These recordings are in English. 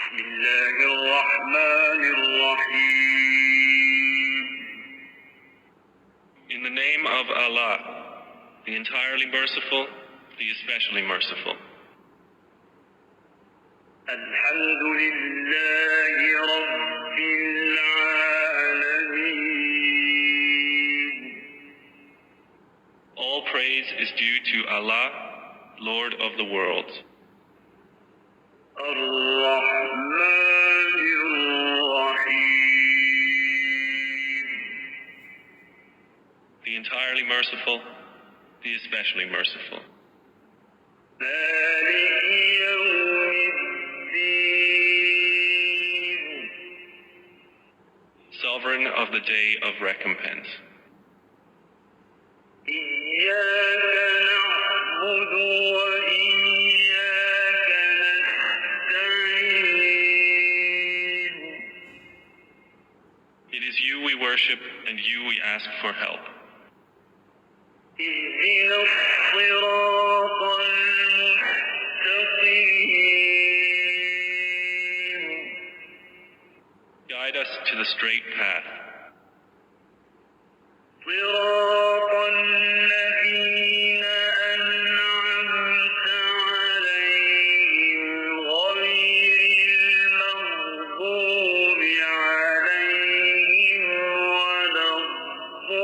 بسم الله الرحمن الرحيم. In the name of Allah, the entirely merciful, the especially merciful. الحمد لله رب العالمين. All praise is due to Allah, Lord of the worlds. الرحمن الرحيم. The entirely merciful, the especially merciful. مالك يوم الدين. Sovereign of the day of recompense. إياك نعبد وإياك نستعين. It is you we worship and you we ask for help. اهدنا الصراط المستقيم. Guide us to the straight path. صراط الذين أنعمت عليهم غير المغضوب عليهم ولا الضالين.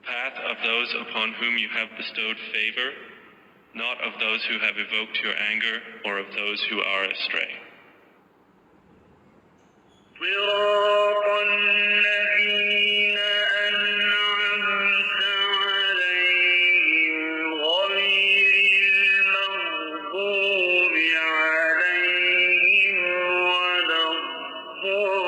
Path of those upon whom you have bestowed favor, not of those who have evoked your anger or of those who are astray. صراط الذين أنعمت عليهم غير المغضوب عليهم ولا الضالين.